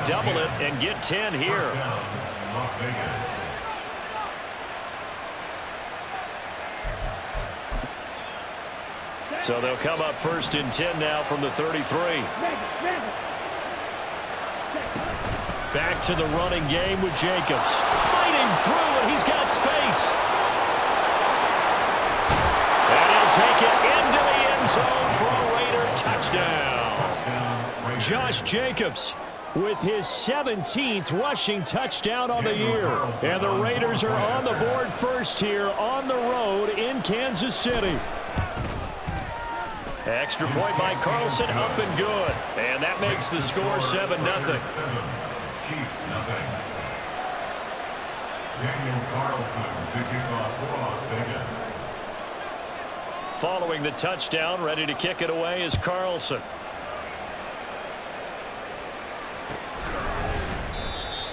double it and get 10 here. So they'll come up first and 10 now from the 33. Back to the running game with Jacobs. Fighting through, and he's got space. And he'll take it into the end zone for a Raider touchdown. Josh Jacobs with his 17th rushing touchdown on the year. And the Raiders are on the board first here on the road in Kansas City. Extra point by Carlson, up and good. And that makes the score 7-0. Chiefs, nothing. Daniel Carlson to kick off for Las Vegas. Following the touchdown, ready to kick it away is Carlson.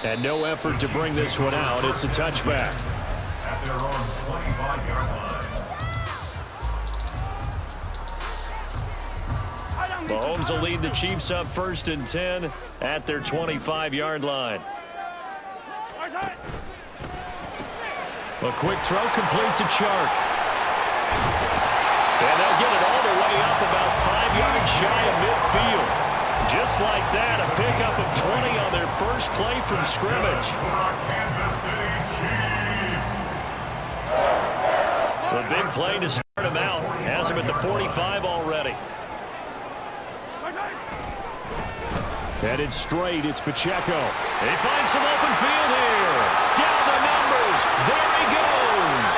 And no effort to bring this one out. It's a touchback. At their own 25-yard line. Mahomes will lead the Chiefs up first and 10 at their 25-yard line. A quick throw complete to Chark. And they'll get it all the way up about 5 yards shy of midfield. Just like that, a pickup of 20 on their first play from scrimmage. The big play to start him out has him at the 45 already. Headed straight, it's Pacheco. He finds some open field here. Down the numbers. There he goes.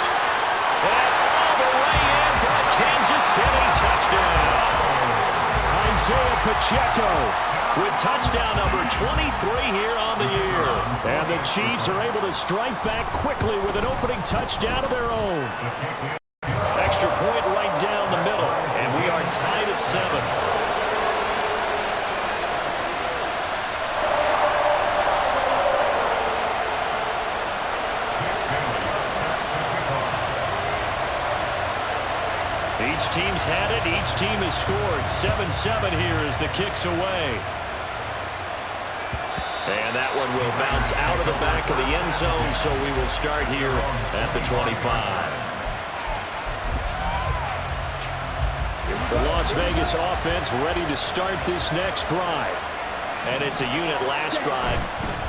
And all the way in for a Kansas City touchdown. Isaiah Pacheco with touchdown number 23 here on the year. And the Chiefs are able to strike back quickly with an opening touchdown of their own. Extra point right down the middle. And we are tied at 7. Each team's had it. Each team has scored. 7-7 here as the kick's away. And that one will bounce out of the back of the end zone, so we will start here at the 25. The Las Vegas offense ready to start this next drive. And it's a unit last drive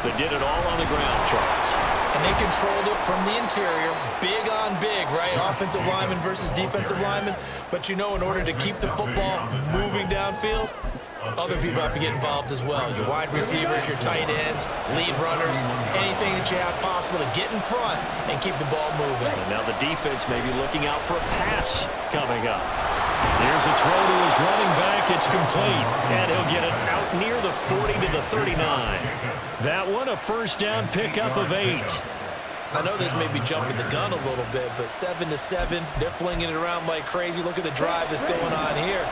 that did it all on the ground, Charles. And they controlled it from the interior, big on big, right? Offensive lineman versus defensive lineman. But you know, in order to keep the football moving downfield, other people have to get involved as well. Your wide receivers, your tight ends, lead runners, anything that you have possible to get in front and keep the ball moving. And now the defense may be looking out for a pass coming up. Here's a throw to his running back. It's complete. And he'll get it out near the 40 to the 39. That one a first down pickup of 8. I know this may be jumping the gun a little bit, but 7-7, they're flinging it around like crazy. Look at the drive that's going on here.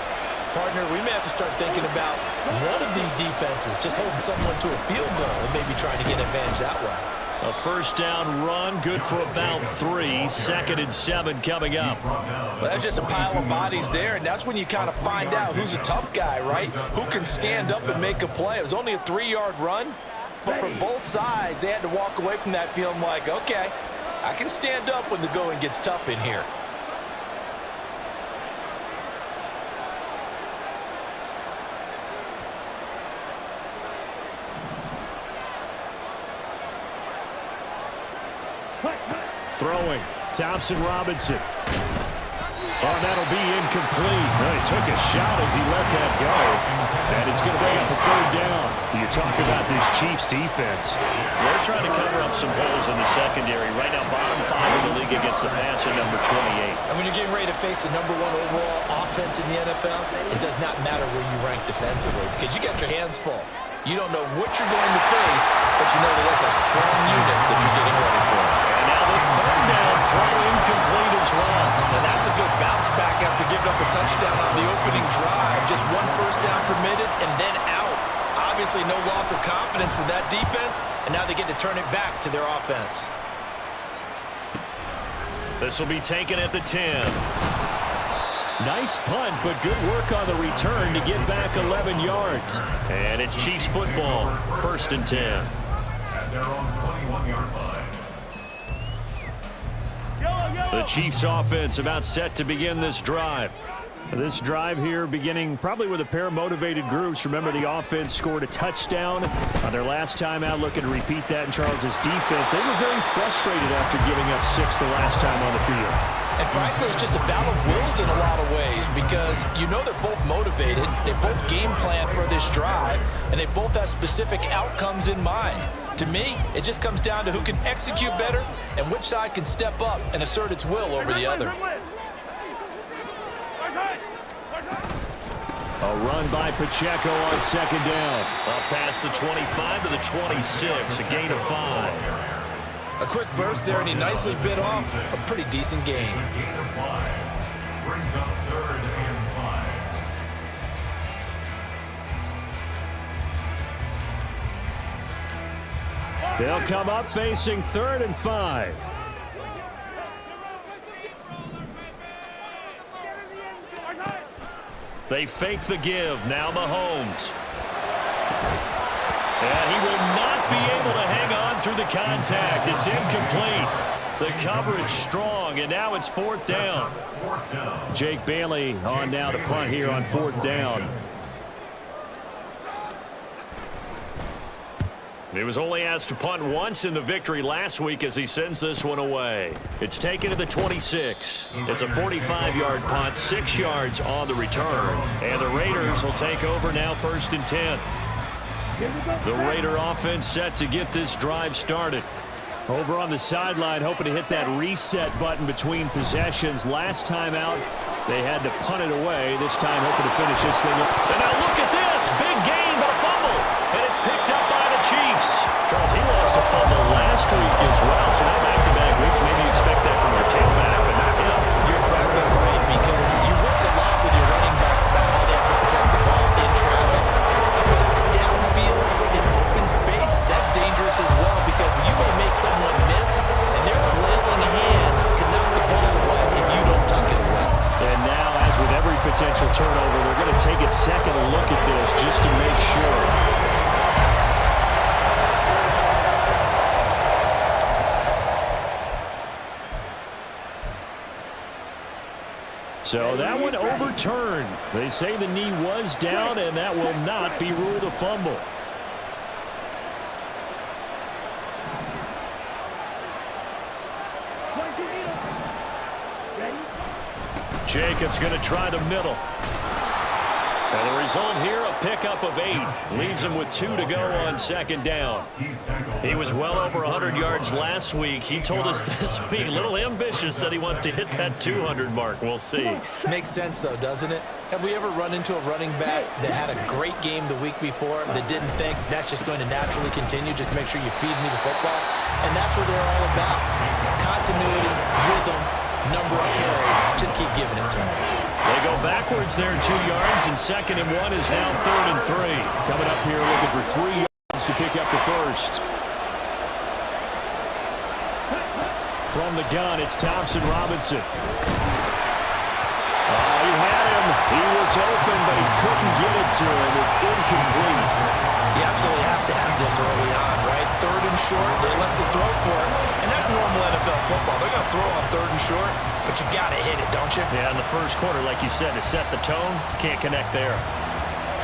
Partner, we may have to start thinking about one of these defenses just holding someone to a field goal and maybe trying to get advantage that way. A first down run, good for about 3. 2nd and 7 coming up. Well, that's just a pile of bodies there, and that's when you kind of find out who's a tough guy, right? Who can stand up and make a play. It was only a 3-yard run, but for both sides, they had to walk away from that feeling like, okay, I can stand up when the going gets tough in here. Throwing, Thompson-Robinson. Oh, that'll be incomplete. Well, he took a shot as he let that go. And it's going to bring up a 3rd down. You talk about this Chiefs defense. They're trying to cover up some holes in the secondary. Right now, bottom 5 in the league against the pass at number 28. And when you're getting ready to face the number 1 overall offense in the NFL, it does not matter where you rank defensively because you got your hands full. You don't know what you're going to face, but you know that that's a strong unit that you're getting ready for. And now the 3rd down throw incomplete as well. Now that's a good bounce back after giving up a touchdown on the opening drive. Just 1 first down permitted and then out. Obviously no loss of confidence with that defense, and now they get to turn it back to their offense. This will be taken at the 10. Nice punt, but good work on the return to get back 11 yards. And it's Chiefs football, 1st and 10. At their own 21-yard line. The Chiefs offense about set to begin this drive. This drive here beginning probably with a pair of motivated groups. Remember, the offense scored a touchdown on their last time out, looking to repeat that in Charles's defense. They were very frustrated after giving up 6 the last time on the field. And frankly, it's just a battle of wills in a lot of ways because you know they're both motivated, they both game plan for this drive, and they both have specific outcomes in mind. To me, it just comes down to who can execute better and which side can step up and assert its will over the other. A run by Pacheco on 2nd down. Up past the 25 to the 26, a gain of 5. A quick burst there, and he nicely bit off a pretty decent gain. Gain of 5. Brings up 3rd and 5. They'll come up facing 3rd and 5. They fake the give. Now Mahomes. And he will not be able to hang on through the contact. It's incomplete. The coverage strong, and now it's 4th down. Jake Bailey on now to punt here on 4th down. He was only asked to punt once in the victory last week as he sends this one away. It's taken to the 26. It's a 45-yard punt, 6 yards on the return. And the Raiders will take over now 1st and 10. The Raider offense set to get this drive started. Over on the sideline, hoping to hit that reset button between possessions. Last time out, they had to punt it away. This time, hoping to finish this thing up. And now look at this. Big gain, but a fumble. And it's picked up by the Chiefs. Charles, he lost a fumble last week as well. So now back-to-back weeks, maybe you expect that from your tailback, but not him. You're exactly right, because you work a lot with your running backs about how they have to protect the ball in traffic. But downfield, in open space, that's dangerous as well, because you may make someone miss, and their flailing hand can knock the ball away if you don't tuck it away. And now, as with every potential turnover, they're going to take a second look at this just to make sure. So that one overturned. They say the knee was down, and that will not be ruled a fumble. Jacobs going to try the middle. And the result here, a pickup of 8. Leaves him with 2 to go on 2nd down. He was well over 100 yards last week. He told us this week, a little ambitious, said he wants to hit that 200 mark. We'll see. Makes sense, though, doesn't it? Have we ever run into a running back that had a great game the week before that didn't think that's just going to naturally continue? Just make sure you feed me the football. And that's what they're all about. Continuity, rhythm, number of carries. Just keep giving it to him. They go backwards there 2 yards, and 2nd and 1 is now 3rd and 3. Coming up here looking for 3 yards to pick up the first. From the gun, it's Thompson Robinson. He had him. He was open, but he couldn't get it to him. It's incomplete. You absolutely have to have this early on, right? 3rd and short, they left the throw for it. And that's normal NFL football. They're going to throw on 3rd and short, but you've got to hit it, don't you? Yeah, in the first quarter, like you said, to set the tone, can't connect there.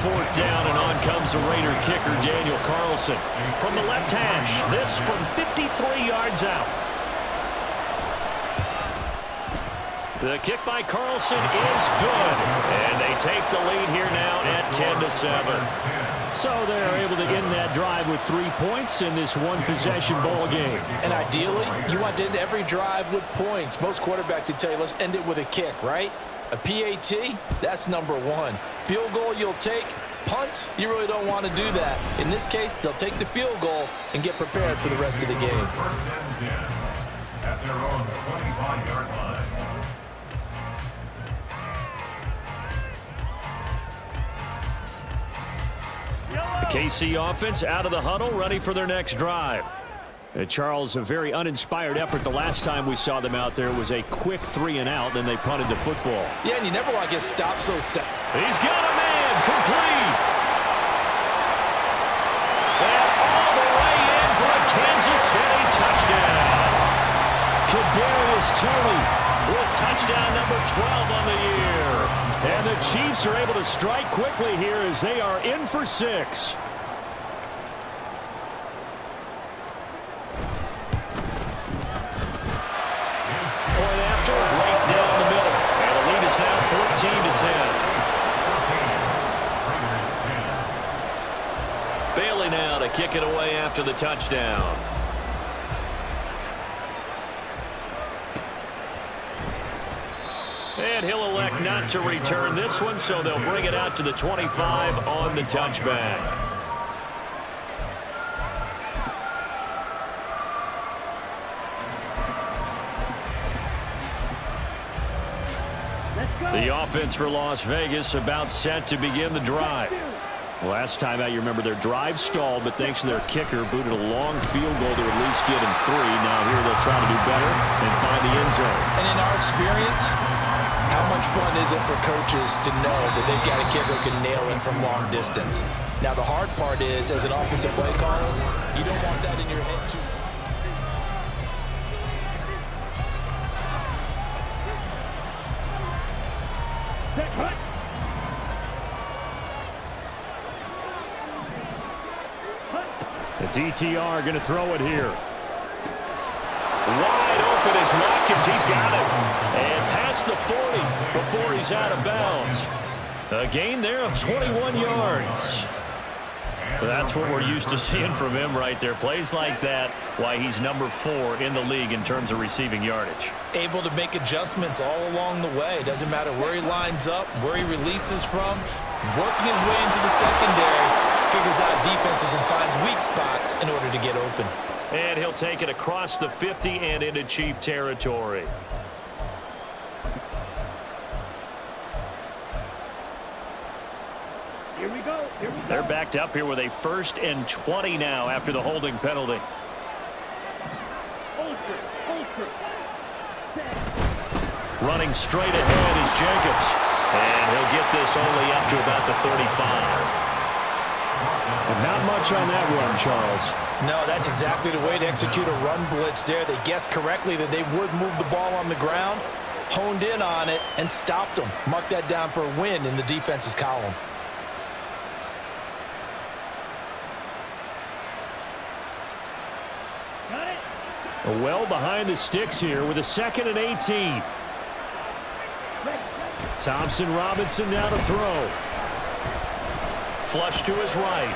4th down, and on comes the Raider kicker, Daniel Carlson. From the left hash, this from 53 yards out. The kick by Carlson is good, and they take the lead here now at 10-7. So they're able to end that drive with 3 points in this one-possession ball game. And ideally, you want to end every drive with points. Most quarterbacks would tell you, let's end it with a kick, right? A PAT, that's number 1. Field goal you'll take. Punts, you really don't want to do that. In this case, they'll take the field goal and get prepared for the rest of the game. 1st and 10 at their own 25-yard line. The KC offense out of the huddle, ready for their next drive. Charles, a very uninspired effort. The last time we saw them out there was a quick 3-and-out, then they punted the football. Yeah, and you never want to get stopped so set. He's got a man, complete. And all the way in for a Kansas City touchdown. Kadarius Toney with touchdown number 12 on the year. And the Chiefs are able to strike quickly here as they are in for 6. Right down the middle. And the lead is now 14-10. Bailey now to kick it away after the touchdown. And he'll elect not to return this one, so they'll bring it out to the 25 on the touchback. The offense for Las Vegas about set to begin the drive. Last time out, you remember their drive stalled, but thanks to their kicker, booted a long field goal to at least get him 3. Now here they'll try to do better and find the end zone. And in our experience, how much fun is it for coaches to know that they've got a kicker who can nail it from long distance? Now the hard part is, as an offensive play caller, you don't want that in your head too. The DTR going to throw it here. Wide open is Watkins. He's got it. And past the 40 before he's out of bounds. A gain there of 21 yards. That's what we're used to seeing from him right there. Plays like that, why he's number 4 in the league in terms of receiving yardage. Able to make adjustments all along the way. Doesn't matter where he lines up, where he releases from. Working his way into the secondary. Figures out defenses and finds weak spots in order to get open. And he'll take it across the 50 and into Chief territory. Here we go. They're backed up here with a 1st and 20 now after the holding penalty. Running straight ahead is Jacobs. And he'll get this only up to about the 35. But not much on that run, Charles. No, that's exactly the way to execute a run blitz there. They guessed correctly that they would move the ball on the ground, honed in on it, and stopped them. Mark that down for a win in the defense's column. Got it. Well behind the sticks here with a 2nd and 18. Thompson Robinson now to throw. Flush to his right.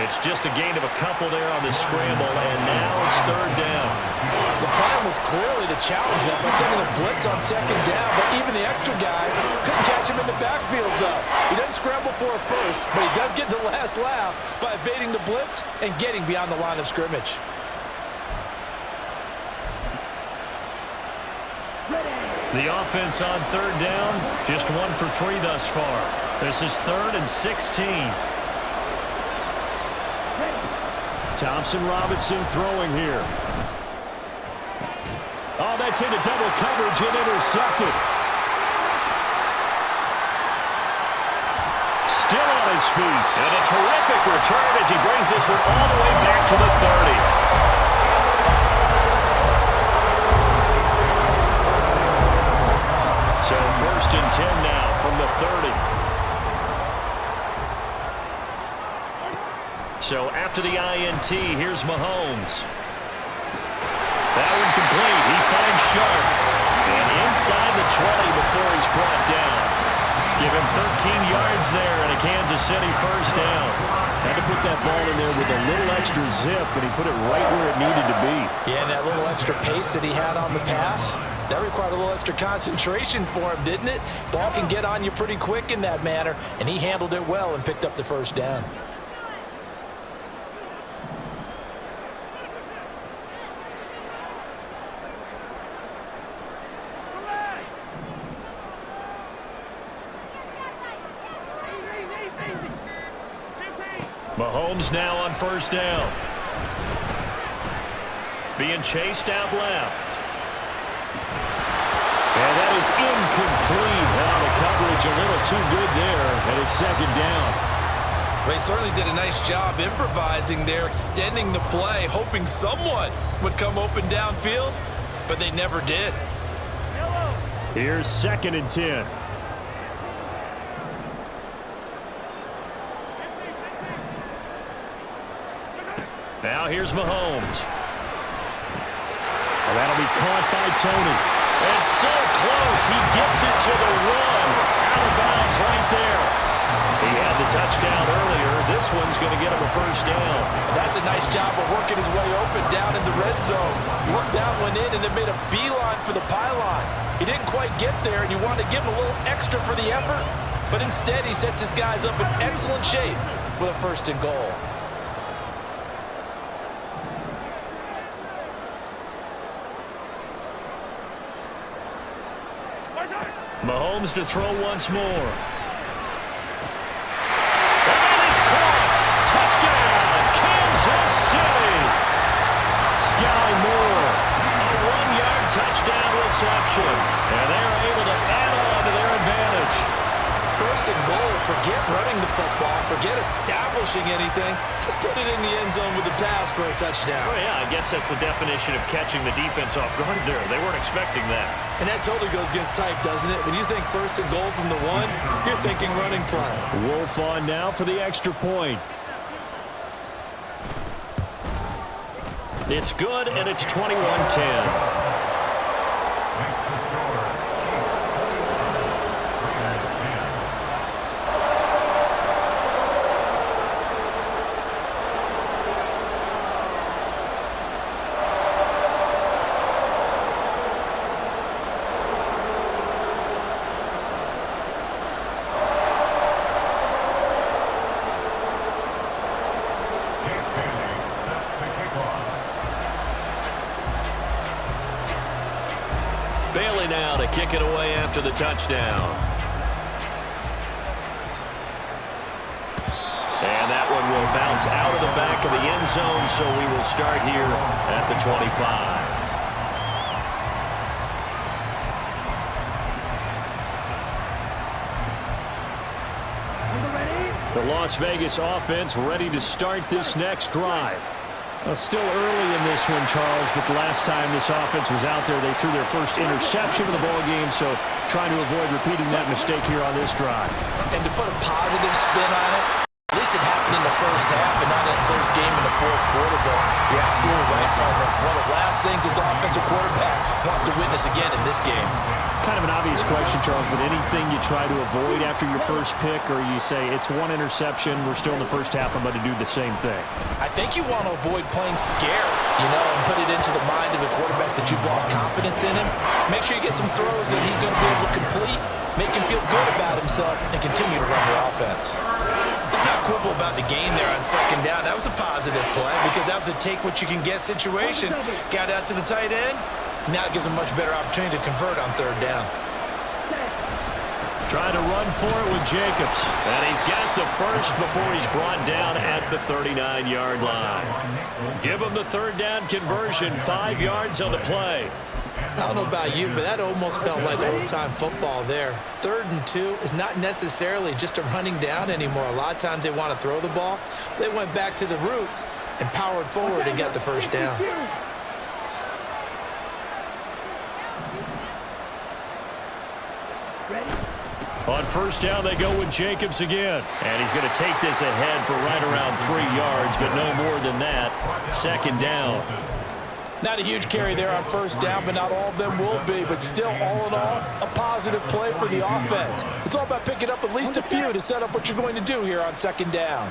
It's just a gain of a couple there on the scramble, and now it's 3rd down. The plan was clearly to challenge them by sending a blitz on 2nd down, but even the extra guys couldn't catch him in the backfield, though. He doesn't scramble for a first, but he does get the last laugh by evading the blitz and getting beyond the line of scrimmage. The offense on 3rd down, just 1 for 3 thus far. This is 3rd and 16. Thompson Robinson throwing here. Oh, that's into double coverage and intercepted. Still on his feet. And a terrific return as he brings this one all the way back to the 30. So 1st and 10 now from the 30. So after the INT, here's Mahomes. That one complete. He finds Sharp. And inside the 20 before he's brought down. Give him 13 yards there and a Kansas City 1st down. Had to put that ball in there with a little extra zip, but he put it right where it needed to be. Yeah, and that little extra pace that he had on the pass, that required a little extra concentration for him, didn't it? Ball can get on you pretty quick in that manner, and he handled it well and picked up the 1st down. Mahomes now on 1st down. Being chased out left. And that is incomplete. Well, the coverage a little too good there, and it's second down. They certainly did a nice job improvising there, extending the play, hoping someone would come open downfield, but they never did. Here's 2nd and 10. Now here's Mahomes. Oh, that'll be caught by Tony. It's so close. He gets it to the one. Out of bounds right there. He had the touchdown earlier. This one's going to get him a first down. That's a nice job of working his way open down in the red zone. Looked that one in and then made a beeline for the pylon. He didn't quite get there, and you wanted to give him a little extra for the effort. But instead, he sets his guys up in excellent shape with a 1st and goal. Mahomes to throw once more. That is caught. Touchdown, Kansas City. Sky Moore. A 1-yard touchdown reception. And they're able to add on to their advantage. 1st and goal. Forget running the football. Forget establishing anything. Just put it in the end zone with the pass for a touchdown. Well, yeah, I guess that's the definition of catching the defense off guard there. They weren't expecting that. And that totally goes against type, doesn't it? When you think 1st and goal from the 1, you're thinking running play. Wolf on now for the extra point. It's good, and it's 21-10. Bailey now to kick it away after the touchdown. And that one will bounce out of the back of the end zone, so we will start here at the 25. The Las Vegas offense ready to start this next drive. Well, still early in this one, Charles, but the last time this offense was out there, they threw their first interception of the ball game, so trying to avoid repeating that mistake here on this drive. And to put a positive spin on it, at least it happened in the first half and not in a close game in the 4th quarter, but you're absolutely right, partner. One of the last things this offensive quarterback wants to witness again in this game. Kind of an obvious question, Charles, but anything you try to avoid after your first pick, or you say it's one interception, we're still in the first half, I'm going to do the same thing? I think you want to avoid playing scared, and put it into the mind of a quarterback that you've lost confidence in him. Make sure you get some throws that he's going to be able to complete, make him feel good about himself, and continue to run the offense. It's not quibble about the game there on 2nd down. That was a positive play because that was a take-what-you-can-get situation. Got out to the tight end. Now it gives him a much better opportunity to convert on 3rd down. Trying to run for it with Jacobs. And he's got the first before he's brought down at the 39-yard line. Give him the 3rd down conversion, 5 yards on the play. I don't know about you, but that almost felt like old-time football there. 3rd and 2 is not necessarily just a running down anymore. A lot of times they want to throw the ball. They went back to the roots and powered forward and got the 1st down. On 1st down, they go with Jacobs again. And he's going to take this ahead for right around 3 yards, but no more than that. 2nd down. Not a huge carry there on 1st down, but not all of them will be. But still, all in all, a positive play for the offense. It's all about picking up at least a few to set up what you're going to do here on 2nd down.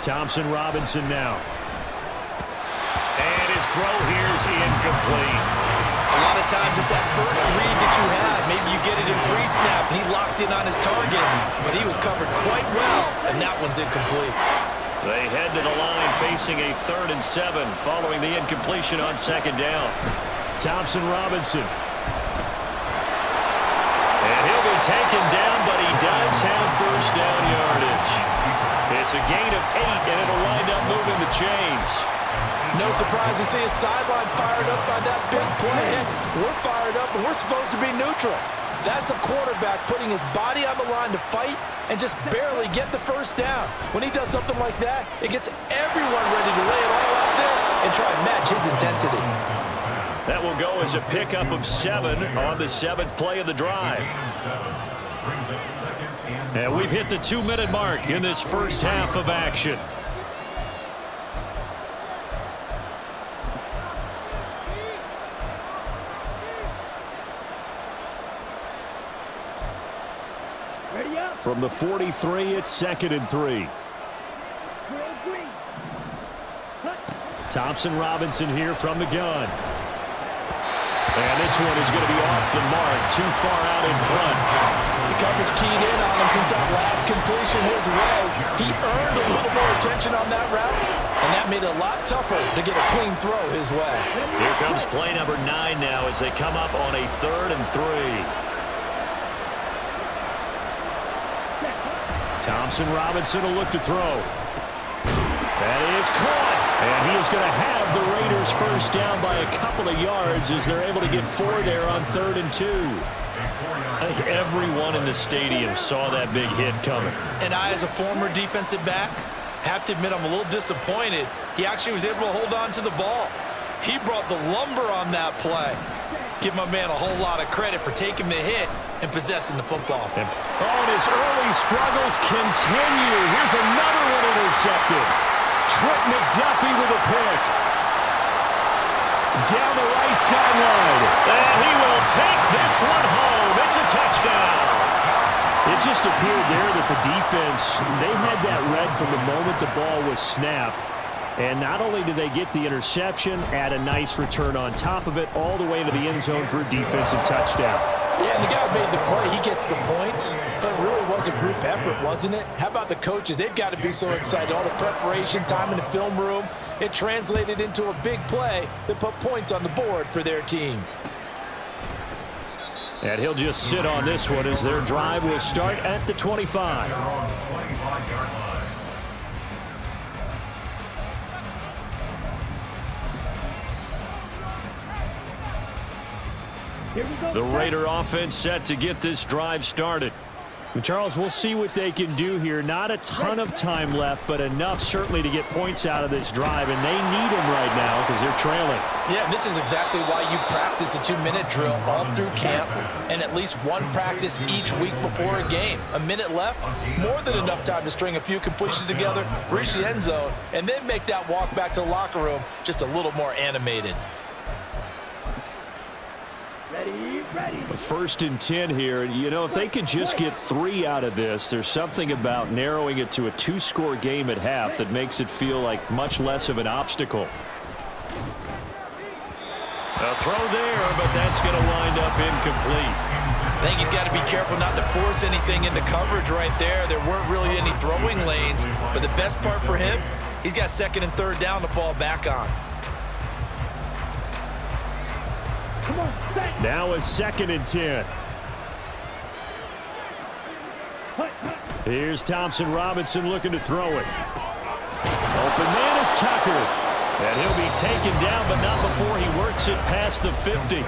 Thompson Robinson now. And his throw here is incomplete. A lot of times it's that first read that you have. Maybe you get it in pre-snap, and he locked in on his target, but he was covered quite well, and that one's incomplete. They head to the line facing a 3rd and 7 following the incompletion on 2nd down. Thompson Robinson. And he'll be taken down, but he does have first down yardage. It's a gain of 8, and it'll wind up moving the chains. No surprise to see his sideline fired up by that big play. Heck, we're fired up, and we're supposed to be neutral. That's a quarterback putting his body on the line to fight and just barely get the first down. When he does something like that, it gets everyone ready to lay it all out there and try and match his intensity. That will go as a pickup of 7 on the 7th play of the drive. And we've hit the 2-minute mark in this first half of action. From the 43, it's 2nd and 3. Thompson Robinson here from the gun. And this one is going to be off the mark, too far out in front. The coverage keyed in on him since that last completion his way. He earned a little more attention on that route, and that made it a lot tougher to get a clean throw his way. Here comes play number 9 now as they come up on a 3rd and 3. Thompson Robinson will look to throw. That is caught. And he is going to have the Raiders first down by a couple of yards as they're able to get 4 there on 3rd and 2. I think everyone in the stadium saw that big hit coming. And I, as a former defensive back, have to admit I'm a little disappointed. He actually was able to hold on to the ball. He brought the lumber on that play. Give my man a whole lot of credit for taking the hit and possessing the football. And his early struggles continue. Here's another one intercepted. Trent McDuffie with a pick. Down the right sideline. And he will take this one home. It's a touchdown. It just appeared there that the defense, they had that read from the moment the ball was snapped. And not only did they get the interception, add a nice return on top of it, all the way to the end zone for a defensive touchdown. Yeah, and the guy who made the play, he gets the points. But it really was a group effort, wasn't it? How about the coaches? They've got to be so excited. All the preparation time in the film room, it translated into a big play that put points on the board for their team. And he'll just sit on this one as their drive will start at the 25. The Raider offense set to get this drive started. And Charles, we'll see what they can do here. Not a ton of time left, but enough certainly to get points out of this drive, and they need them right now because they're trailing. Yeah, and this is exactly why you practice a 2-minute drill all through camp and at least one practice each week before a game. A minute left, more than enough time to string a few completions together, reach the end zone, and then make that walk back to the locker room just a little more animated. Ready. 1st and 10 here. You know, if they could just get 3 out of this, there's something about narrowing it to a 2-score game at half that makes it feel like much less of an obstacle. A throw there, but that's going to wind up incomplete. I think he's got to be careful not to force anything into coverage right there. There weren't really any throwing lanes, but the best part for him, he's got 2nd and 3rd down to fall back on. Now a 2nd and 10. Here's Thompson Robinson looking to throw it. Open man is tackled. And he'll be taken down, but not before he works it past the 50.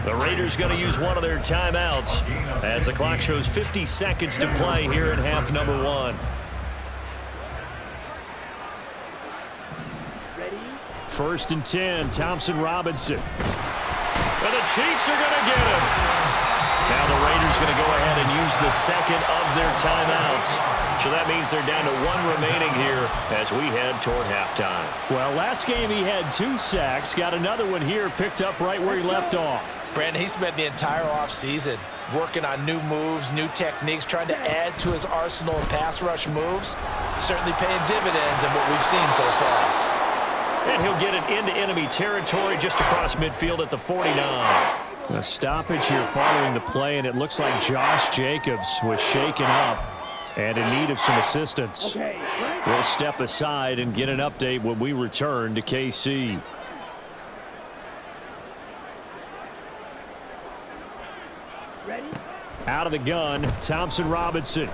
The Raiders going to use one of their timeouts as the clock shows 50 seconds to play here in half number 1. Ready. 1st and 10, Thompson Robinson. And the Chiefs are going to get him. Now the Raiders going to go ahead and use the 2nd of their timeouts. So that means they're down to 1 remaining here as we head toward halftime. Well, last game he had 2 sacks. Got another one here picked up right where he left off. Brandon, he spent the entire offseason working on new moves, new techniques, trying to add to his arsenal of pass rush moves. Certainly paying dividends in what we've seen so far. And he'll get it into enemy territory just across midfield at the 49. A stoppage here following the play, and it looks like Josh Jacobs was shaken up and in need of some assistance. Okay, right. We'll step aside and get an update when we return to KC. Ready. Out of the gun, Thompson Robinson.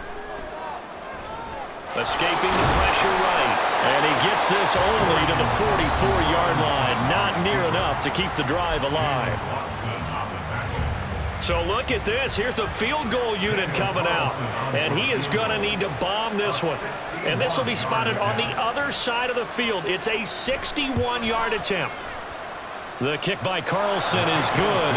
Escaping the pressure right. And he gets this only to the 44-yard line. Not near enough to keep the drive alive. So look at this. Here's the field goal unit coming out. And he is going to need to bomb this one. And this will be spotted on the other side of the field. It's a 61-yard attempt. The kick by Carlson is good.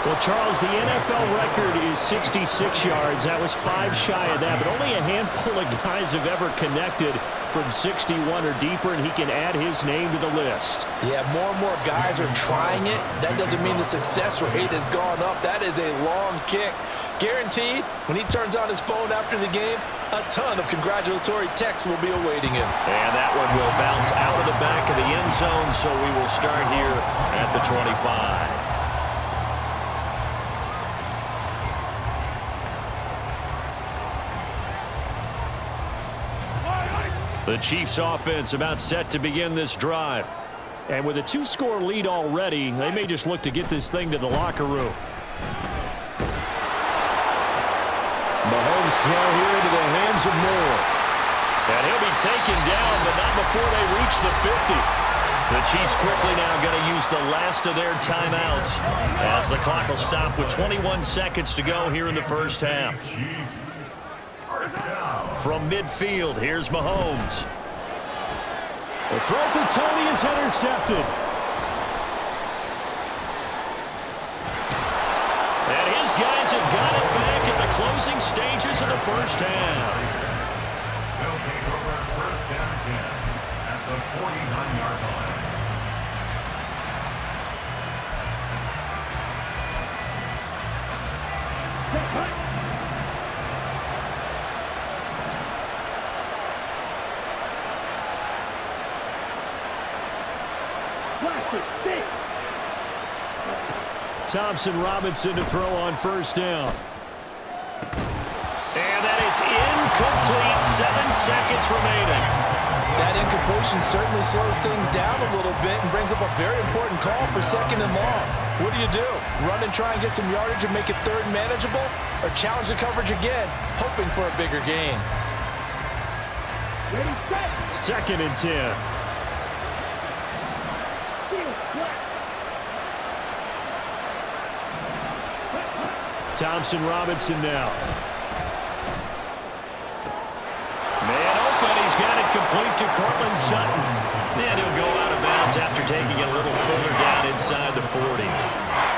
Well, Charles, the NFL record is 66 yards. That was 5 shy of that, but only a handful of guys have ever connected from 61 or deeper, and he can add his name to the list. Yeah, more and more guys are trying it. That doesn't mean the success rate has gone up. That is a long kick. Guaranteed, when he turns on his phone after the game, a ton of congratulatory texts will be awaiting him. And that one will bounce out of the back of the end zone, so we will start here at the 25. The Chiefs offense about set to begin this drive. And with a 2-score lead already, they may just look to get this thing to the locker room. Mahomes throw here into the hands of Moore. And he'll be taken down, but not before they reach the 50. The Chiefs quickly now going to use the last of their timeouts as the clock will stop with 21 seconds to go here in the first half. From midfield, here's Mahomes. The throw for Tony is intercepted. And his guys have got it back at the closing stages of the first half. They'll take over first down 10 at the 49-yard line. Thompson Robinson to throw on first down. And that is incomplete. 7 seconds remaining. That incompletion certainly slows things down a little bit and brings up a very important call for 2nd and long. What do? Run and try and get some yardage and make it 3rd manageable? Or challenge the coverage again, hoping for a bigger gain? 2nd and 10. Thompson Robinson now. Man open. He's got it complete to Cortland Sutton. And he'll go out of bounds after taking it a little further down inside the 40.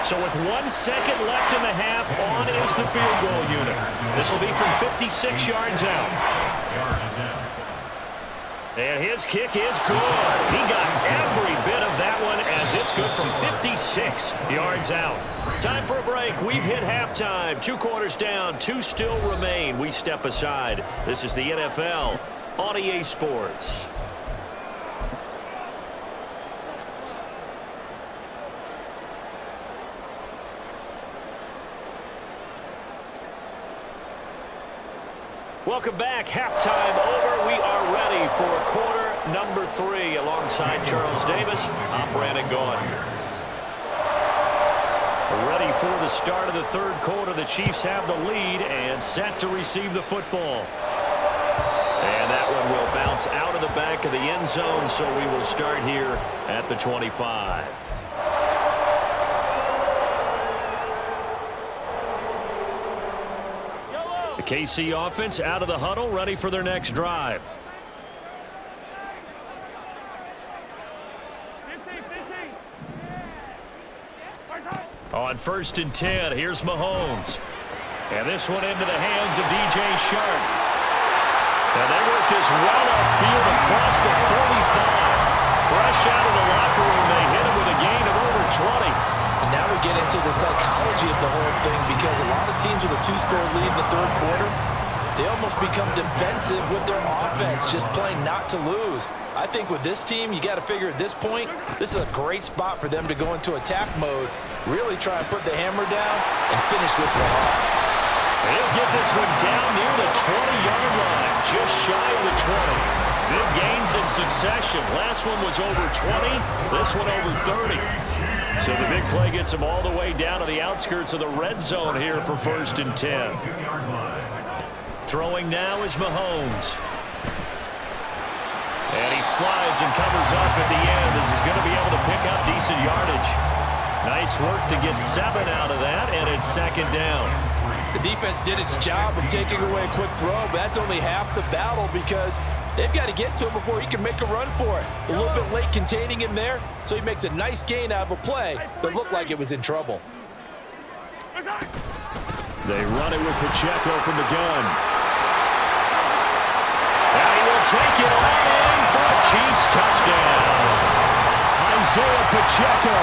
So with 1 second left in the half, on is the field goal unit. This will be from 56 yards out. And his kick is good. He got every bit of that one as it's good from 56 yards out. Time for a break. We've hit halftime. 2 quarters down. 2 still remain. We step aside. This is the NFL on EA Sports. Welcome back. Halftime over. We are ready for quarter number 3. Alongside Charles Davis, I'm Brandon Gaudin. Ready for the start of the 3rd quarter. The Chiefs have the lead and set to receive the football. And that one will bounce out of the back of the end zone, so we will start here at the 25. The KC offense out of the huddle, ready for their next drive. On 1st and 10, here's Mahomes. And this one into the hands of DJ Shark. And they work this well upfield across the 45. Fresh out of the locker room, they hit him with a gain of over 20. And now we get into the psychology of the whole thing, because a lot of teams with a 2-score lead in the 3rd quarter, they almost become defensive with their offense, just playing not to lose. I think with this team, you got to figure at this point, this is a great spot for them to go into attack mode, really try and put the hammer down and finish this one off. He'll get this one down near the 20-yard line, just shy of the 20. Big gains in succession. Last one was over 20, this one over 30. So the big play gets them all the way down to the outskirts of the red zone here for 1st and 10. Throwing now is Mahomes. And he slides and covers up at the end as he's going to be able to pick up decent yardage. Nice work to get 7 out of that, and it's 2nd down. The defense did its job of taking away a quick throw, but that's only half the battle because they've got to get to him before he can make a run for it. A little bit late containing him there, so he makes a nice gain out of a play that looked like it was in trouble. They run it with Pacheco from the gun. And he will take it all in for a Chiefs touchdown. Isaiah Pacheco,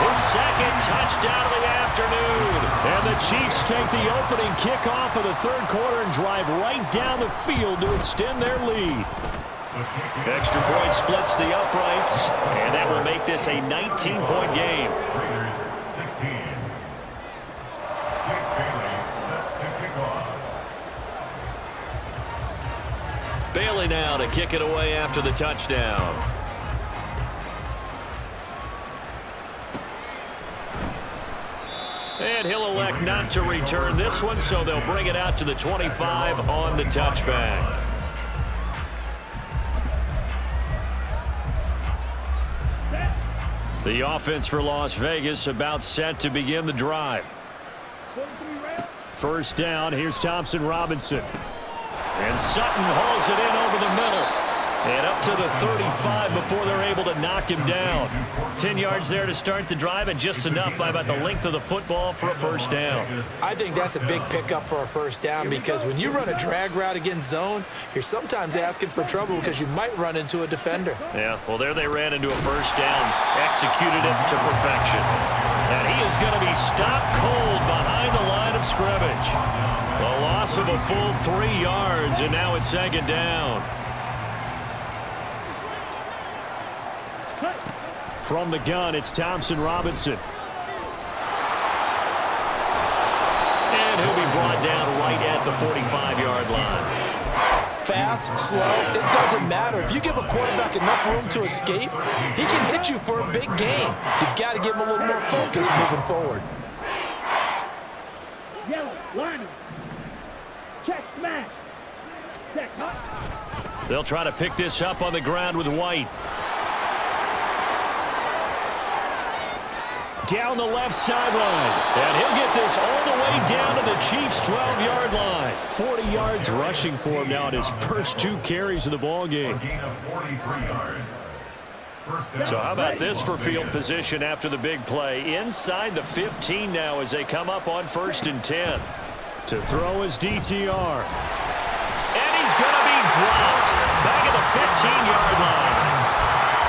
his 2nd touchdown of the afternoon. And the Chiefs take the opening kickoff of the 3rd quarter and drive right down the field to extend their lead. Extra point splits the uprights, and that will make this a 19-point game. Raiders 16. Jake Bailey set to kick off. Bailey now to kick it away after the touchdown. And he'll elect not to return this one, so they'll bring it out to the 25 on the touchback. The offense for Las Vegas about set to begin the drive. 1st down, here's Thompson Robinson. And Sutton hauls it in over the middle. And up to the 35 before they're able to knock him down. 10 yards there to start the drive, and just enough by about the length of the football for a 1st down. I think that's a big pickup for a 1st down because when you run a drag route against zone, you're sometimes asking for trouble because you might run into a defender. Yeah, well, there they ran into a 1st down, executed it to perfection. And he is going to be stopped cold behind the line of scrimmage. A loss of a full 3 yards, and now it's 2nd down. From the gun, it's Thompson Robinson. And he'll be brought down right at the 45-yard line. Fast, slow, it doesn't matter. If you give a quarterback enough room to escape, he can hit you for a big gain. You've got to give him a little more focus moving forward. Yellow, line. Check, smash. Check, hot. They'll try to pick this up on the ground with White. Down the left sideline. And he'll get this all the way down to the Chiefs' 12-yard line. 40 yards rushing for him now in his first 2 carries of the ballgame. So how about this for field position after the big play? Inside the 15 now as they come up on 1st and 10. To throw is DTR. And he's going to be dropped back at the 15-yard line.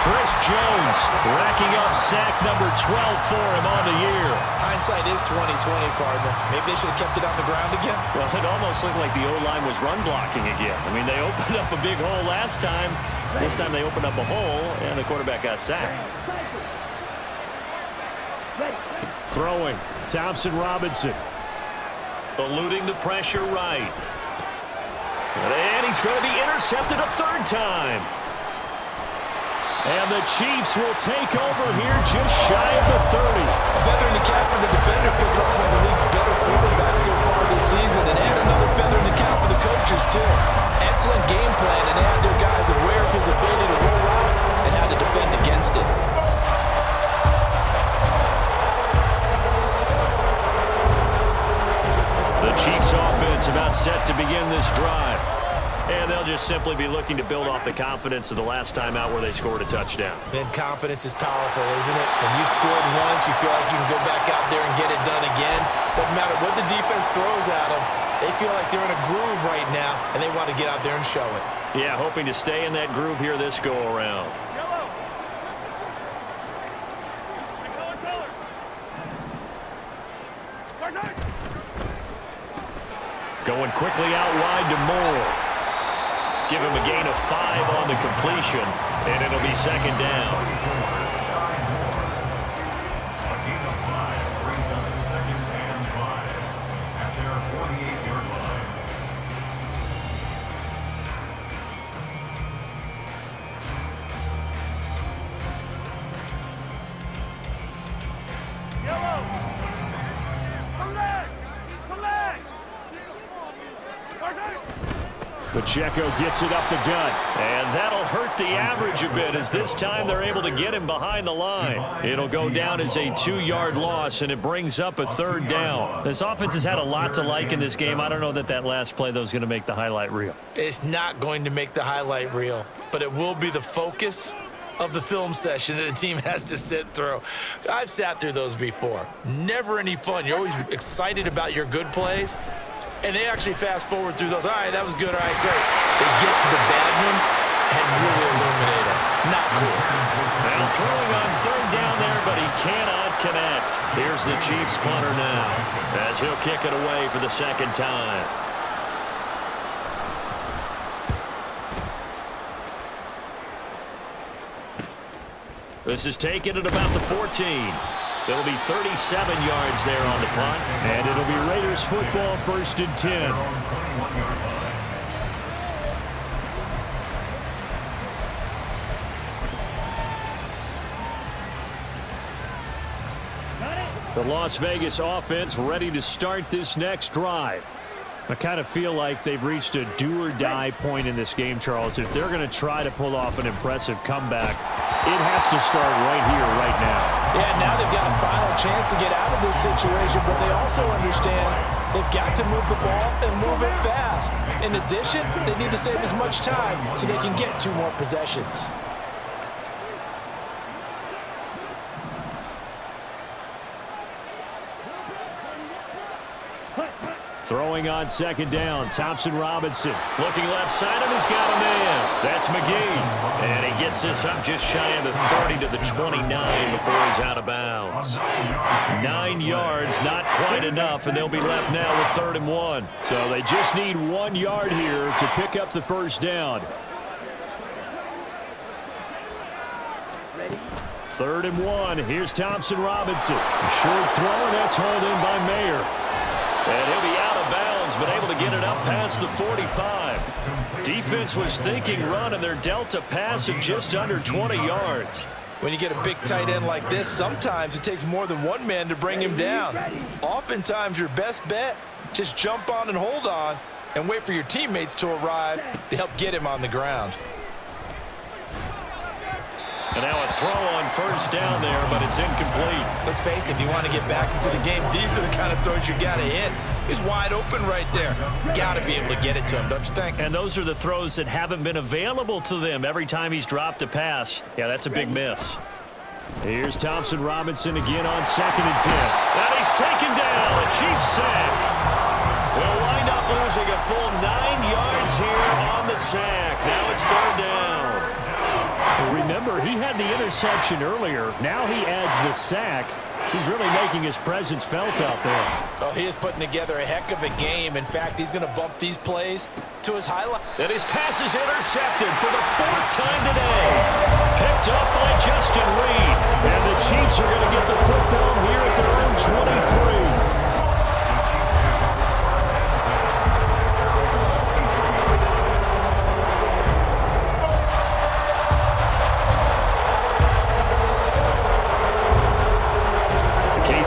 Chris Jones racking up sack number 12 for him on the year. Hindsight is 20/20, partner. Maybe they should have kept it on the ground again. Well, it almost looked like the O-line was run blocking again. I mean, they opened up a big hole last time. This time they opened up a hole, and the quarterback got sacked. Throwing, Thompson Robinson. Eluding the pressure right. And he's going to be intercepted a 3rd time. And the Chiefs will take over here just shy of the 30. A feather in the cap for the defender, picking up one of the league's better quarterbacks so far this season, and add another feather in the cap for the coaches, too. Excellent game plan, and had their guys aware of his ability to roll out and how to defend against it. The Chiefs offense about set to begin this drive. And they'll just simply be looking to build off the confidence of the last time out where they scored a touchdown. Man, confidence is powerful, isn't it? When you've scored once, you feel like you can go back out there and get it done again. Doesn't matter what the defense throws at them. They feel like they're in a groove right now, and they want to get out there and show it. Yeah, hoping to stay in that groove here this go-around. Going quickly out wide to Moore. Give him a gain of 5 on the completion, and it'll be 2nd down. A gain of 5 brings up 2nd and 5 at their 48-yard line. Pacheco gets it up the gut, and that'll hurt the average a bit as this time they're able to get him behind the line. It'll go down as a 2-yard loss, and it brings up a 3rd down. This offense has had a lot to like in this game. I don't know that last play, though, is going to make the highlight reel. It's not going to make the highlight reel, but it will be the focus of the film session that the team has to sit through. I've sat through those before. Never any fun. You're always excited about your good plays, and they actually fast forward through those. All right, that was good. All right, great. They get to the bad ones and really illuminate them. Not cool. Now throwing on 3rd down there, but he cannot connect. Here's the Chiefs punter now as he'll kick it away for the 2nd time. This is taken at about the 14. It'll be 37 yards there on the punt, and it'll be Raiders football 1st and 10. The Las Vegas offense ready to start this next drive. I kind of feel like they've reached a do-or-die point in this game, Charles. If they're going to try to pull off an impressive comeback, it has to start right here, right now. Yeah, now they've got a final chance to get out of this situation, but they also understand they've got to move the ball and move it fast. In addition, they need to save as much time so they can get 2 more possessions. Throwing on 2nd down, Thompson Robinson. Looking left side of him, he's got a man. That's McGee. And he gets this up just shy of the 30 to the 29 before he's out of bounds. 9 yards, not quite enough, and they'll be left now with 3rd and 1. So they just need 1 yard here to pick up the 1st down. 3rd and 1. Here's Thompson Robinson. A short throw, and that's hauled in by Mayer. And he'll be out of bounds, but able to get it up past the 45. Defense was thinking run, and they're dealt a pass of just under 20 yards. When you get a big tight end like this, sometimes it takes more than one man to bring him down. Oftentimes, your best bet, just jump on and hold on and wait for your teammates to arrive to help get him on the ground. And now a throw on 1st down there, but it's incomplete. Let's face it, if you want to get back into the game, these are the kind of throws you got to hit. He's wide open right there. Got to be able to get it to him, don't you think? And those are the throws that haven't been available to them every time he's dropped a pass. Yeah, that's a big miss. Here's Thompson Robinson again on 2nd and 10. And he's taken down. A Chiefs sack. We'll wind up losing a full 9 yards here on the sack. Now it's 3rd down. Remember, he had the interception earlier. Now he adds the sack. He's really making his presence felt out there. Oh, he is putting together a heck of a game. In fact, he's going to bump these plays to his highlight. And his pass is intercepted for the 4th time today. Picked up by Justin Reed. And the Chiefs are going to get the football here at their own 23.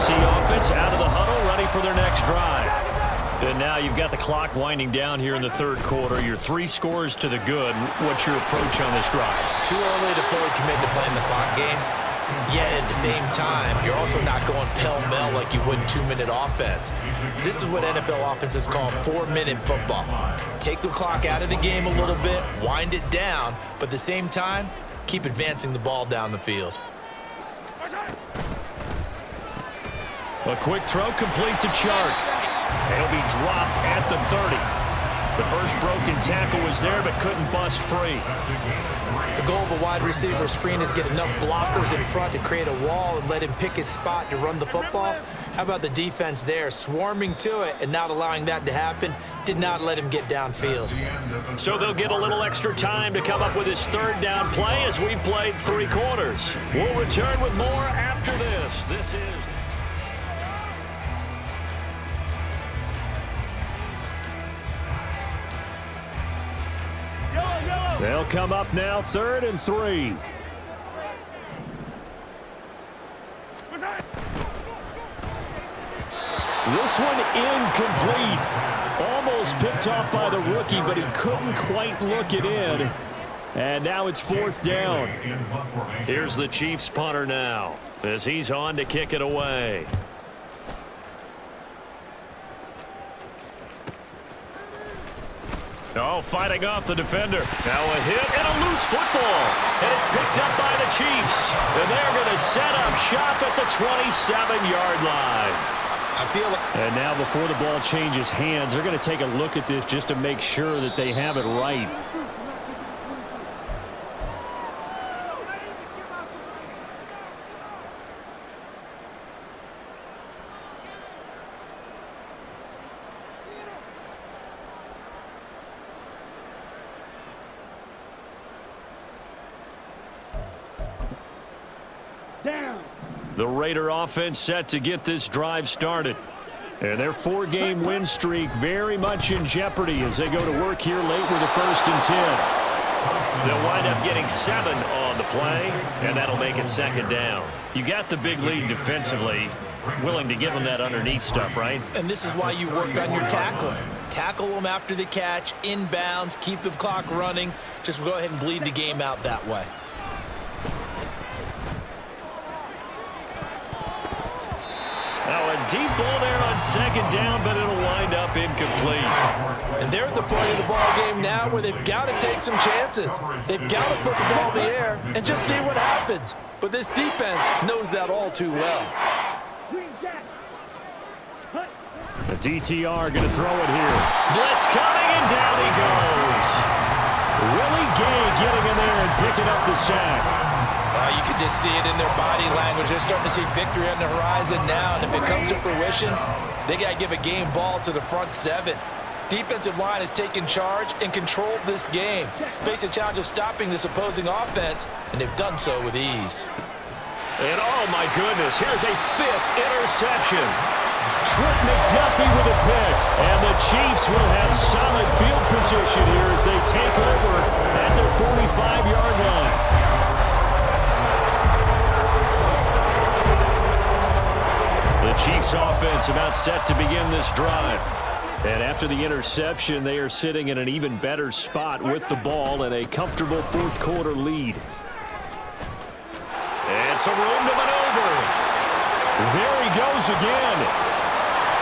Offense out of the huddle, ready for their next drive. And now you've got the clock winding down here in the 3rd quarter. You're 3 scores to the good. What's your approach on this drive? Too early to fully commit to playing the clock game. Yet at the same time, you're also not going pell-mell like you would 2-minute offense. This is what NFL offenses call 4-minute football. Take the clock out of the game a little bit, wind it down, but at the same time, keep advancing the ball down the field. A quick throw complete to Chark. He'll be dropped at the 30. The first broken tackle was there but couldn't bust free. The goal of a wide receiver screen is get enough blockers in front to create a wall and let him pick his spot to run the football. How about the defense there, swarming to it and not allowing that to happen? Did not let him get downfield. So they'll get a little extra time to come up with his 3rd down play as we've played 3 quarters. We'll return with more after this. This is... They'll come up now 3rd and 3. This one incomplete. Almost picked off by the rookie, but he couldn't quite look it in. And now it's 4th down. Here's the Chiefs punter now as he's on to kick it away. Oh, fighting off the defender. Now a hit and a loose football. And it's picked up by the Chiefs. And they're going to set up shop at the 27-yard line. And now before the ball changes hands, they're going to take a look at this just to make sure that they have it right. Down. The Raider offense set to get this drive started. And their 4-game win streak very much in jeopardy as they go to work here late with a 1st and 10. They'll wind up getting 7 on the play, and that'll make it 2nd down. You got the big lead defensively, willing to give them that underneath stuff, right? And this is why you work on your tackling. Tackle them after the catch, inbounds, keep the clock running. Just go ahead and bleed the game out that way. Now a deep ball there on 2nd down, but it'll wind up incomplete. And they're at the point of the ball game now where they've got to take some chances. They've got to put the ball in the air and just see what happens. But this defense knows that all too well. Green Jack. Hut. The DTR going to throw it here. Blitz coming, and down he goes. Willie Gay getting in there and picking up the sack. You can just see it in their body language. They're starting to see victory on the horizon now, and if it comes to fruition, they got to give a game ball to the front 7. Defensive line has taken charge and controlled this game. Face a challenge of stopping this opposing offense, and they've done so with ease. And oh my goodness, here's a 5th interception. Trent McDuffie with a pick, and the Chiefs will have solid field position here as they take over at their 45-yard line. The Chiefs offense about set to begin this drive. And after the interception, they are sitting in an even better spot with the ball and a comfortable 4th quarter lead. And some room to maneuver. There he goes again.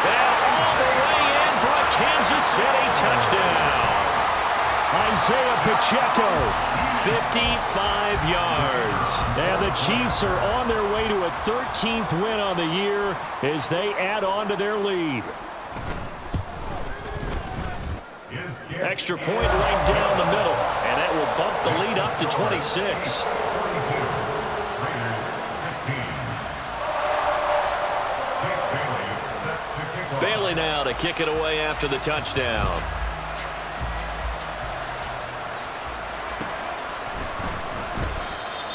And all the way in for a Kansas City touchdown. Isaiah Pacheco. 55 yards. And the Chiefs are on their way to a 13th win on the year as they add on to their lead. Extra point right down the middle, and that will bump the lead up to 26. Bailey now to kick it away after the touchdown.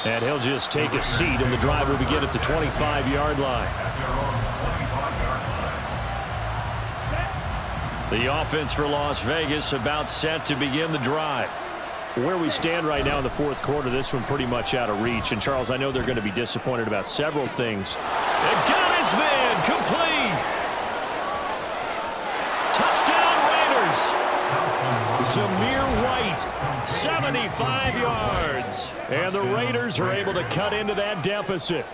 And he'll just take a seat, and the drive will begin at the 25-yard line. The offense for Las Vegas about set to begin the drive. Where we stand right now in the 4th quarter, this one pretty much out of reach. And, Charles, I know they're going to be disappointed about several things. And got his man complete. Touchdown Raiders. Zamir White, 75 yards. and the Raiders are able to cut into that deficit.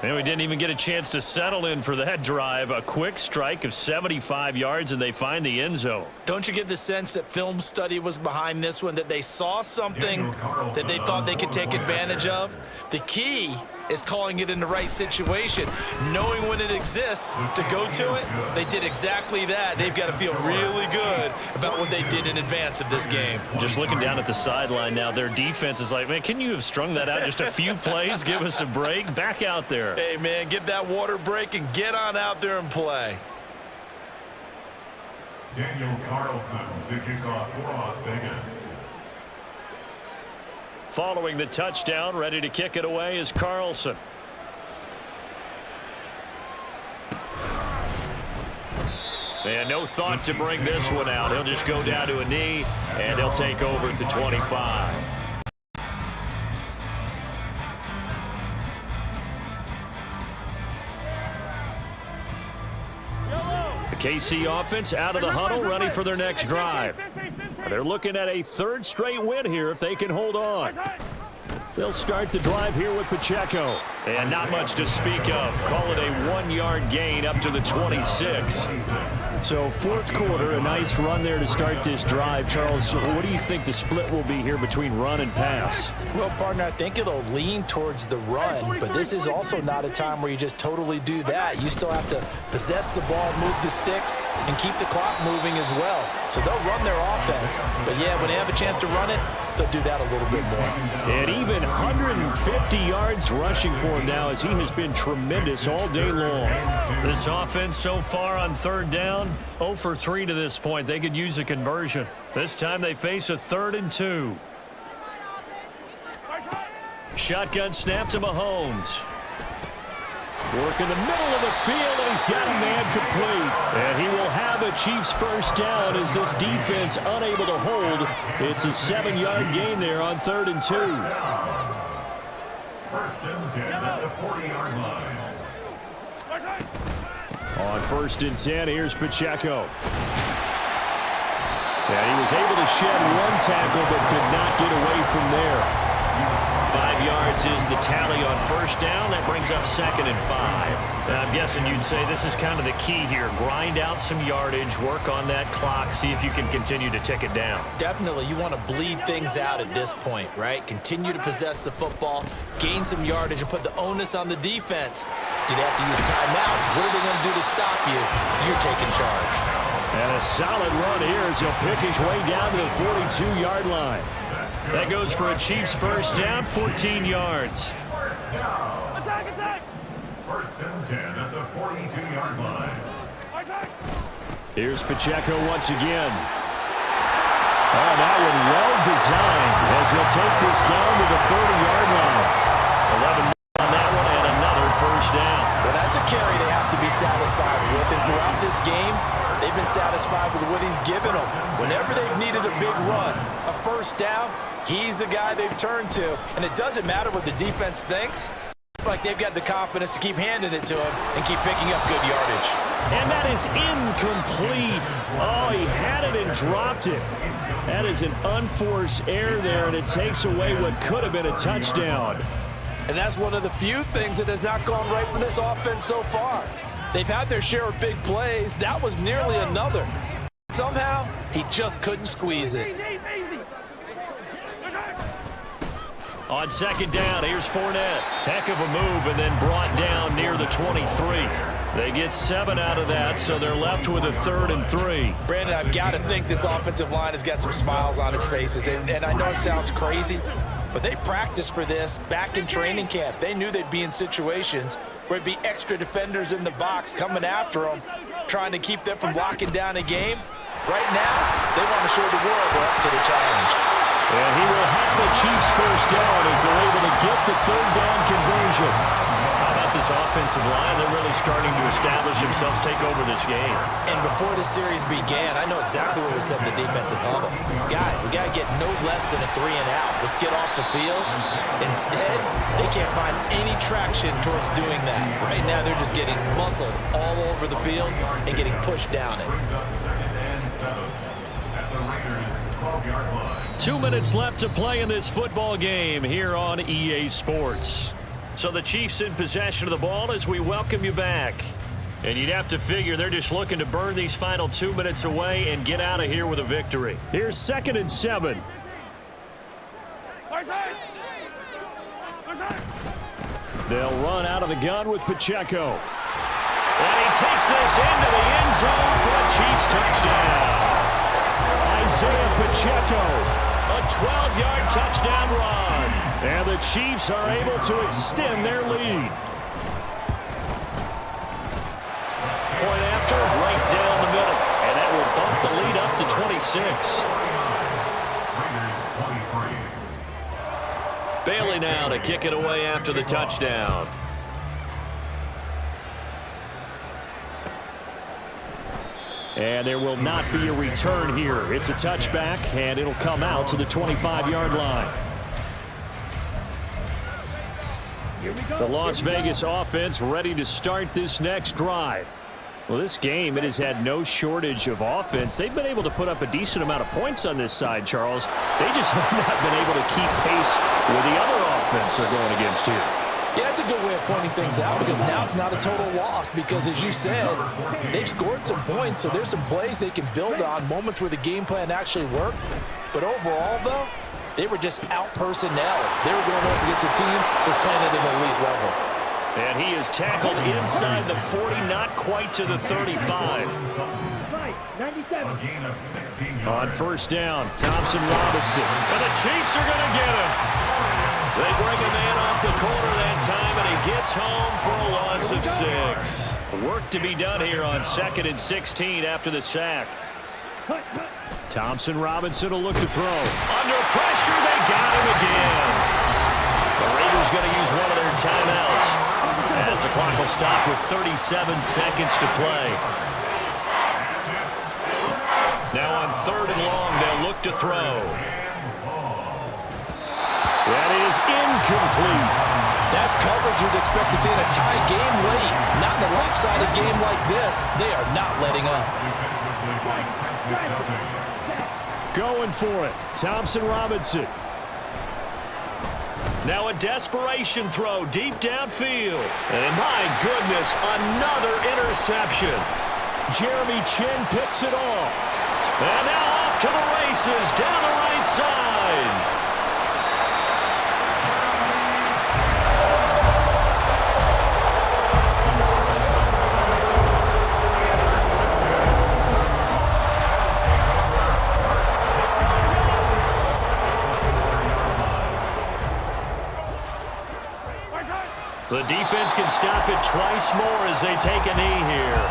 And we didn't even get a chance to settle in for that drive. A quick strike of 75 yards, and they find the end zone. Don't you get the sense that film study was behind this one, that they saw something that they thought they could take advantage of? The key is calling it in the right situation, knowing when it exists to go to it. They did exactly that. They've got to feel really good about what they did in advance of this game. Just looking down at the sideline now, their defense is like, man, can you have strung that out just a few plays? Give us a break. Back out there. Hey, man, give that water break and get on out there and play. Daniel Carlson to kick off for Las Vegas. Following the touchdown, ready to kick it away is Carlson. And no thought to bring this one out. He'll just go down to a knee, and he'll take over at the 25. KC offense out of the huddle, ready for their next drive. They're looking at a third straight win here if they can hold on. They'll start the drive here with Pacheco. And not much to speak of. Call it a 1-yard gain up to the 26. So fourth quarter, a nice run there to start this drive. Charles, what do you think the split will be here between run and pass? Well, partner, I think it'll lean towards the run, but this is also not a time where you just totally do that. You still have to possess the ball, move the sticks, and keep the clock moving as well. So they'll run their offense, but yeah, when they have a chance to run it, they'll do that a little bit more. And even 150 yards rushing for him now as he has been tremendous all day long. This offense so far on third down, 0 for 3 to this point. They could use a conversion. This time they face a 3rd and 2. Shotgun snap to Mahomes. Work in the middle of the field, and he's got a man complete. And he will have a Chiefs first down as this defense unable to hold. It's a 7-yard gain there on 3rd and 2. First and 10 at the 40-yard line. On 1st and 10, here's Pacheco. And he was able to shed one tackle but could not get away from there. 5 yards is the tally on first down. That brings up 2nd and 5. Now, I'm guessing you'd say this is kind of the key here. Grind out some yardage, work on that clock, see if you can continue to tick it down. Definitely, you want to bleed things out at this point, right? Continue to possess the football, gain some yardage, and put the onus on the defense. Do they have to use timeouts? What are they going to do to stop you? You're taking charge. And a solid run here as he'll pick his way down to the 42-yard line. That goes for a Chiefs first down, 14 yards. Attack! First and 10 at the 42-yard line. Here's Pacheco once again. Oh, that one well designed as he'll take this down to the 30-yard line. 11 on that one and another first down. Well, that's a carry they have to be satisfied with. And throughout this game, they've been satisfied with what he's given them. Whenever they've needed a big run, a first down, he's the guy they've turned to. And it doesn't matter what the defense thinks. Like they've got the confidence to keep handing it to him and keep picking up good yardage. And that is incomplete. Oh, he had it and dropped it. That is an unforced error there, and it takes away what could have been a touchdown. And that's one of the few things that has not gone right for this offense so far. They've had their share of big plays. That was nearly another. Somehow, he just couldn't squeeze it. On 2nd down, here's Fournette. Heck of a move and then brought down near the 23. They get 7 out of that, so they're left with a 3rd and 3. Brandon, I've got to think this offensive line has got some smiles on its faces. And I know it sounds crazy, but they practiced for this back in training camp. They knew they'd be in situations where it'd be extra defenders in the box coming after them, trying to keep them from locking down a game. Right now, they want to show the world they're up to the challenge. And he will have the Chiefs first down as they're able to get the 3rd down conversion. How about this offensive line? They're really starting to establish themselves, take over this game. And before the series began, I know exactly what we said in the defensive huddle. Guys, we got to get no less than a 3 and out. Let's get off the field. Instead, they can't find any traction towards doing that. Right now, they're just getting muscled all over the field and getting pushed down it. 2 minutes left to play in this football game here on EA Sports. So the Chiefs in possession of the ball as we welcome you back. And you'd have to figure they're just looking to burn these final 2 minutes away and get out of here with a victory. Here's 2nd and 7. They'll run out of the gun with Pacheco. And he takes this into the end zone for a Chiefs touchdown. Isaiah Pacheco. A 12-yard touchdown run. And the Chiefs are able to extend their lead. Point after, right down the middle. And that will bump the lead up to 26. Bailey now to kick it away after the touchdown. And there will not be a return here. It's a touchback, and it'll come out to the 25-yard line. The Las Vegas offense ready to start this next drive. Well, this game, it has had no shortage of offense. They've been able to put up a decent amount of points on this side, Charles. They just have not been able to keep pace with the other offense they're going against here. Yeah, that's a good way of pointing things out because now it's not a total loss because, as you said, they've scored some points, so there's some plays they can build on, moments where the game plan actually worked. But overall, though, they were just out-personnel. They were going up against a team that's playing at an elite level. And he is tackled inside the 40, not quite to the 35. A gain of 16 yards. On first down, Thompson Robinson. And the Chiefs are going to get him. They bring a man off the corner that time, and he gets home for a loss of 6. Work to be done here on 2nd and 16 after the sack. Thompson Robinson will look to throw. Under pressure, they got him again. The Raiders going to use one of their timeouts as the clock will stop with 37 seconds to play. Now on 3rd and long, they'll look to throw. That is incomplete. That's coverage you'd expect to see in a tie game late. Not in a lopsided game like this. They are not letting up. Going for it. Thompson Robinson. Now a desperation throw deep downfield. And my goodness, another interception. Jeremy Chin picks it off. And now off to the races down the right side. The defense can stop it twice more as they take a knee here.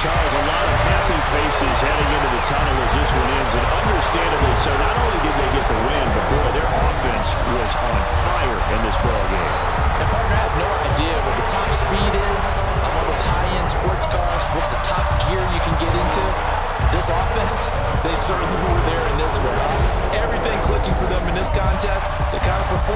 Charles, a lot of happy faces heading into the tunnel as this one ends, and understandably so. Not only did they get the win, but boy, their offense was on fire in this ballgame. And partner, I have no idea what the top speed is on all those high-end sports cars. What's the top gear you can get into? This offense, they certainly were there in this one. Everything clicking for them in this contest. The kind of performance